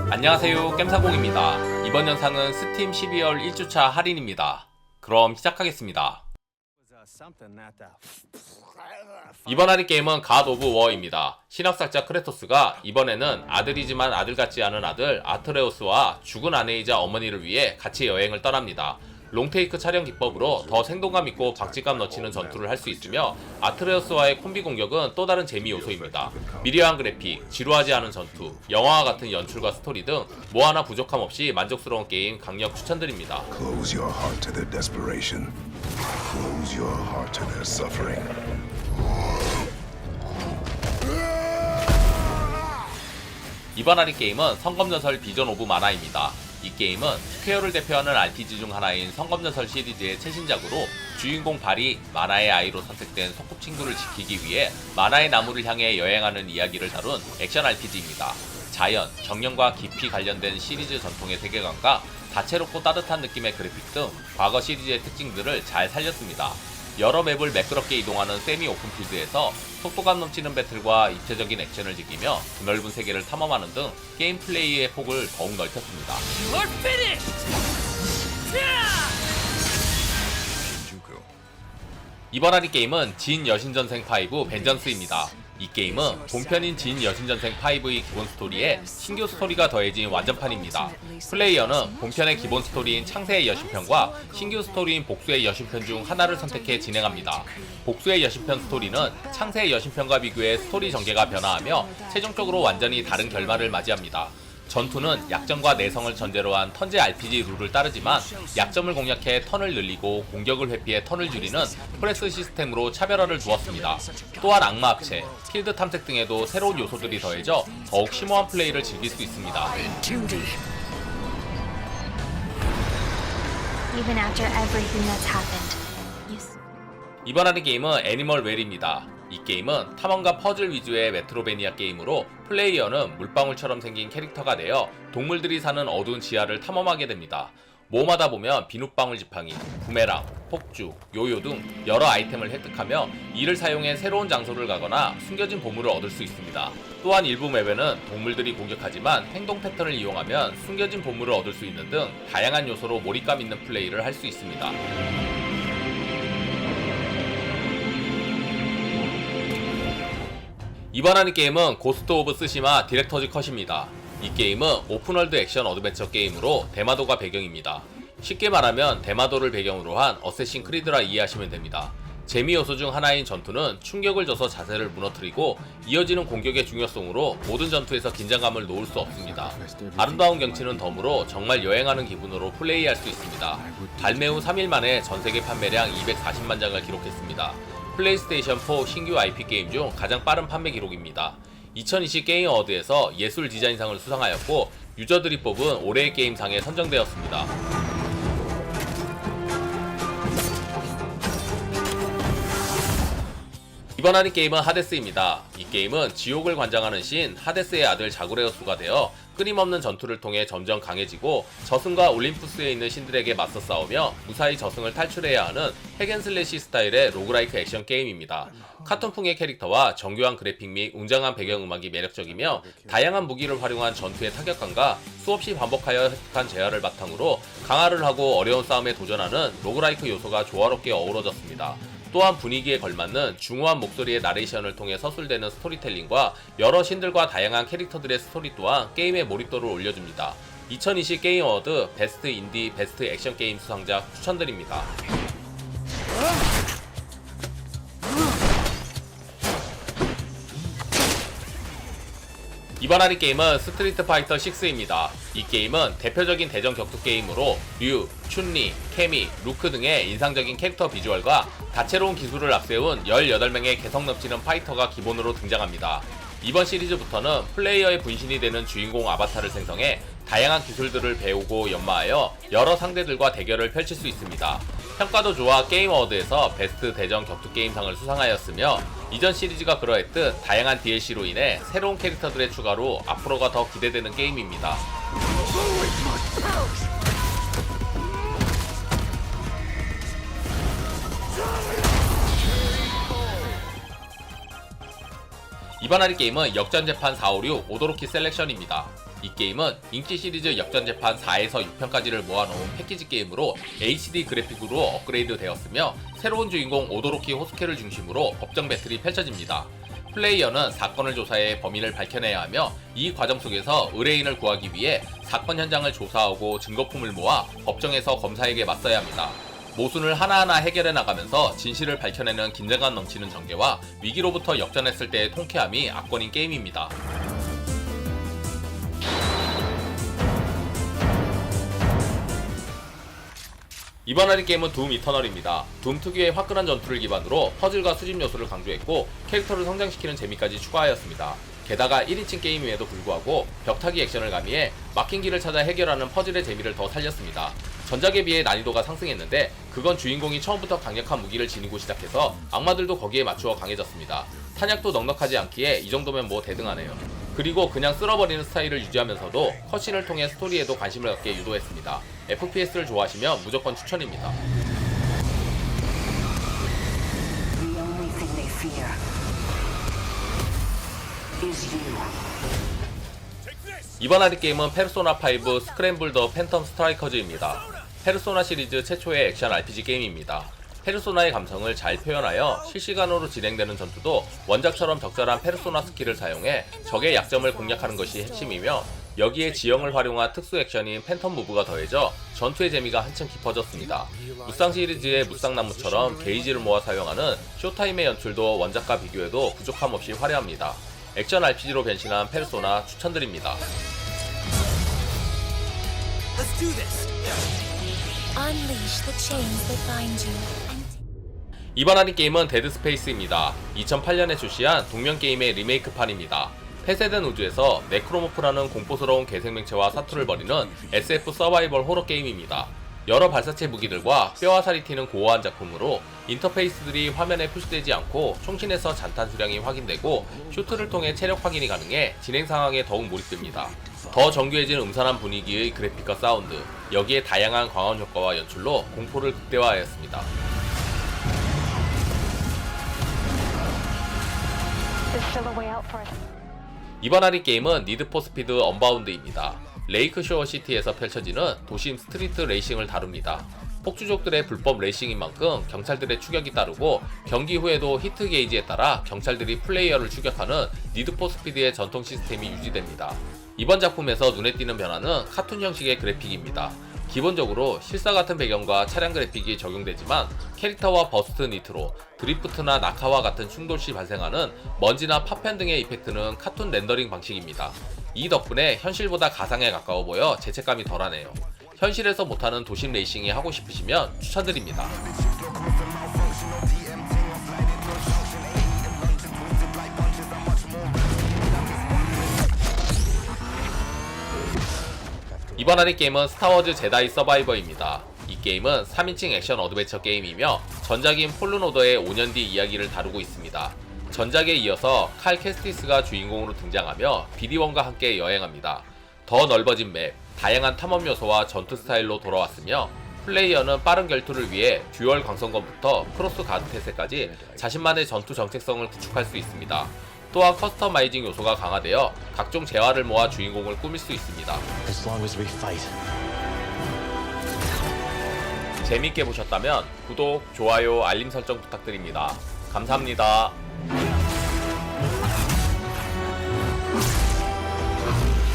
안녕하세요, 겜사공입니다. 이번 영상은 스팀 12월 1주차 할인입니다. 그럼 시작하겠습니다. 이번 할인 게임은 갓 오브 워입니다. 신학살자 크레토스가 이번에는 아들이지만 아들 같지 않은 아들 아트레우스와 죽은 아내이자 어머니를 위해 같이 여행을 떠납니다. 롱테이크 촬영 기법으로 더 생동감 있고 박진감 넘치는 전투를 할 수 있으며 아트레우스와의 콤비 공격은 또 다른 재미 요소입니다. 미려한 그래픽, 지루하지 않은 전투, 영화와 같은 연출과 스토리 등 뭐 하나 부족함 없이 만족스러운 게임 강력 추천드립니다. Close your heart to their desperation. Close your heart to their suffering. 이번 할인 게임은 성검전설 비전 오브 마나입니다. 이 게임은 스퀘어를 대표하는 RPG 중 하나인 성검전설 시리즈의 최신작으로 주인공 발이 마나의 아이로 선택된 소꿉친구를 지키기 위해 마나의 나무를 향해 여행하는 이야기를 다룬 액션 RPG입니다. 자연, 정령과 깊이 관련된 시리즈 전통의 세계관과 다채롭고 따뜻한 느낌의 그래픽 등 과거 시리즈의 특징들을 잘 살렸습니다. 여러 맵을 매끄럽게 이동하는 세미 오픈필드에서 속도감 넘치는 배틀과 입체적인 액션을 즐기며 드넓은 세계를 탐험하는 등 게임 플레이의 폭을 더욱 넓혔습니다. 이번 할인 게임은 진 여신전생 5 벤전스입니다. 이 게임은 본편인 진 여신전생 5의 기본 스토리에 신규 스토리가 더해진 완전판입니다. 플레이어는 본편의 기본 스토리인 창세의 여신편과 신규 스토리인 복수의 여신편 중 하나를 선택해 진행합니다. 복수의 여신편 스토리는 창세의 여신편과 비교해 스토리 전개가 변화하며 최종적으로 완전히 다른 결말을 맞이합니다. 전투는 약점과 내성을 전제로 한 턴제 RPG 룰을 따르지만 약점을 공략해 턴을 늘리고 공격을 회피해 턴을 줄이는 프레스 시스템으로 차별화를 두었습니다. 또한 악마 합체, 필드 탐색 등에도 새로운 요소들이 더해져 더욱 심오한 플레이를 즐길 수 있습니다. Even after everything that's happened, 이번 할인 게임은 애니멀 웰입니다. 이 게임은 탐험과 퍼즐 위주의 메트로베니아 게임으로 플레이어는 물방울처럼 생긴 캐릭터가 되어 동물들이 사는 어두운 지하를 탐험하게 됩니다. 모험하다 보면 비눗방울 지팡이, 부메랑, 폭주, 요요 등 여러 아이템을 획득하며 이를 사용해 새로운 장소를 가거나 숨겨진 보물을 얻을 수 있습니다. 또한 일부 맵에는 동물들이 공격하지만 행동 패턴을 이용하면 숨겨진 보물을 얻을 수 있는 등 다양한 요소로 몰입감 있는 플레이를 할 수 있습니다. 이번 할인 게임은 고스트 오브 스시마 디렉터즈 컷입니다. 이 게임은 오픈월드 액션 어드벤처 게임으로 대마도가 배경입니다. 쉽게 말하면 대마도를 배경으로 한 어쌔신 크리드라 이해하시면 됩니다. 재미 요소 중 하나인 전투는 충격을 줘서 자세를 무너뜨리고 이어지는 공격의 중요성으로 모든 전투에서 긴장감을 놓을 수 없습니다. 아름다운 경치는 덤으로 정말 여행하는 기분으로 플레이할 수 있습니다. 발매 후 3일 만에 전세계 판매량 240만 장을 기록했습니다. 플레이스테이션 4 신규 IP 게임 중 가장 빠른 판매 기록입니다. 2020 게임 어워드에서 예술 디자인상을 수상하였고 유저들이 뽑은 올해의 게임상에 선정되었습니다. 이번 할인 게임은 하데스입니다. 이 게임은 지옥을 관장하는 신 하데스의 아들 자구레우스가 되어 끊임없는 전투를 통해 점점 강해지고 저승과 올림푸스에 있는 신들에게 맞서 싸우며 무사히 저승을 탈출해야 하는 핵앤슬래시 스타일의 로그라이크 액션 게임입니다. 카툰풍의 캐릭터와 정교한 그래픽 및 웅장한 배경음악이 매력적이며 다양한 무기를 활용한 전투의 타격감과 수없이 반복하여 획득한 재화를 바탕으로 강화를 하고 어려운 싸움에 도전하는 로그라이크 요소가 조화롭게 어우러졌습니다. 또한 분위기에 걸맞는 중후한 목소리의 나레이션을 통해 서술되는 스토리텔링과 여러 신들과 다양한 캐릭터들의 스토리 또한 게임의 몰입도를 올려줍니다. 2020 게임 어워드 베스트 인디 베스트 액션 게임 수상작 추천드립니다. 이번 할인 게임은 스트리트 파이터 6입니다. 이 게임은 대표적인 대전 격투 게임으로 류, 춘리, 케미, 루크 등의 인상적인 캐릭터 비주얼과 다채로운 기술을 앞세운 18명의 개성 넘치는 파이터가 기본으로 등장합니다. 이번 시리즈부터는 플레이어의 분신이 되는 주인공 아바타를 생성해 다양한 기술들을 배우고 연마하여 여러 상대들과 대결을 펼칠 수 있습니다. 평가도 좋아 게임 어워드에서 베스트 대전 격투 게임상을 수상하였으며 이전 시리즈가 그러했듯 다양한 DLC로 인해 새로운 캐릭터들의 추가로 앞으로가 더 기대되는 게임입니다. 이번 할인 게임은 역전재판 456 오도로키 셀렉션입니다. 이 게임은 인기 시리즈 역전재판 4에서 6편까지를 모아놓은 패키지 게임으로 HD 그래픽으로 업그레이드 되었으며 새로운 주인공 오도로키 호스케를 중심으로 법정 배틀이 펼쳐집니다. 플레이어는 사건을 조사해 범인을 밝혀내야 하며 이 과정 속에서 의뢰인을 구하기 위해 사건 현장을 조사하고 증거품을 모아 법정에서 검사에게 맞서야 합니다. 모순을 하나하나 해결해 나가면서 진실을 밝혀내는 긴장감 넘치는 전개와 위기로부터 역전했을 때의 통쾌함이 압권인 게임입니다. 이번 할인 게임은 둠 이터널입니다. 둠 특유의 화끈한 전투를 기반으로 퍼즐과 수집 요소를 강조했고 캐릭터를 성장시키는 재미까지 추가하였습니다. 게다가 1인칭 게임임에도 불구하고 벽타기 액션을 가미해 막힌 길을 찾아 해결하는 퍼즐의 재미를 더 살렸습니다. 전작에 비해 난이도가 상승했는데 그건 주인공이 처음부터 강력한 무기를 지니고 시작해서 악마들도 거기에 맞추어 강해졌습니다. 탄약도 넉넉하지 않기에 이 정도면 뭐 대등하네요. 그리고 그냥 쓸어버리는 스타일을 유지하면서도 컷신을 통해 스토리에도 관심을 갖게 유도했습니다. FPS를 좋아하시면 무조건 추천입니다. The only thing they fear is you. 이번 할인 게임은 페르소나5 스크램블 더 팬텀 스트라이커즈입니다. 페르소나 시리즈 최초의 액션 RPG 게임입니다. 페르소나의 감성을 잘 표현하여 실시간으로 진행되는 전투도 원작처럼 적절한 페르소나 스킬을 사용해 적의 약점을 공략하는 것이 핵심이며 여기에 지형을 활용한 특수 액션인 팬텀 무브가 더해져 전투의 재미가 한층 깊어졌습니다. 무쌍 시리즈의 무쌍나무처럼 게이지를 모아 사용하는 쇼타임의 연출도 원작과 비교해도 부족함 없이 화려합니다. 액션 RPG로 변신한 페르소나 추천드립니다. Unleash the chains that bind you. 이번 할인 게임은 데드 스페이스입니다. 2008년에 출시한 동명 게임의 리메이크판입니다. 폐쇄된 우주에서 네크로모프라는 공포스러운 괴생명체와 사투를 벌이는 SF 서바이벌 호러 게임입니다. 여러 발사체 무기들과 뼈와 살이 튀는 고어한 작품으로 인터페이스들이 화면에 표시되지 않고 총신에서 잔탄 수량이 확인되고 슈트를 통해 체력 확인이 가능해 진행 상황에 더욱 몰입됩니다. 더 정교해진 음산한 분위기의 그래픽과 사운드, 여기에 다양한 광원 효과와 연출로 공포를 극대화하였습니다. 이번 할인 게임은 니드 포 스피드 언바운드입니다. 레이크쇼어 시티에서 펼쳐지는 도심 스트리트 레이싱을 다룹니다. 폭주족들의 불법 레이싱인 만큼 경찰들의 추격이 따르고 경기 후에도 히트 게이지에 따라 경찰들이 플레이어를 추격하는 니드 포 스피드의 전통 시스템이 유지됩니다. 이번 작품에서 눈에 띄는 변화는 카툰 형식의 그래픽입니다. 기본적으로 실사 같은 배경과 차량 그래픽이 적용되지만 캐릭터와 버스트 니트로, 드리프트나 낙하와 같은 충돌 시 발생하는 먼지나 파편 등의 이펙트는 카툰 렌더링 방식입니다. 이 덕분에 현실보다 가상에 가까워 보여 죄책감이 덜하네요. 현실에서 못하는 도심 레이싱이 하고 싶으시면 추천드립니다. 이번 할인 게임은 스타워즈 제다이 서바이버입니다. 이 게임은 3인칭 액션 어드벤처 게임이며 전작인 폴른 오더의 5년 뒤 이야기를 다루고 있습니다. 전작에 이어서 칼 캐스티스가 주인공으로 등장하며 비디원과 함께 여행합니다. 더 넓어진 맵, 다양한 탐험 요소와 전투 스타일로 돌아왔으며 플레이어는 빠른 결투를 위해 듀얼 광선검부터 크로스 가드 태세까지 자신만의 전투 정체성을 구축할 수 있습니다. 또한 커스터마이징 요소가 강화되어 각종 재화를 모아 주인공을 꾸밀 수 있습니다. 재밌게 보셨다면 구독, 좋아요, 알림 설정 부탁드립니다. 감사합니다.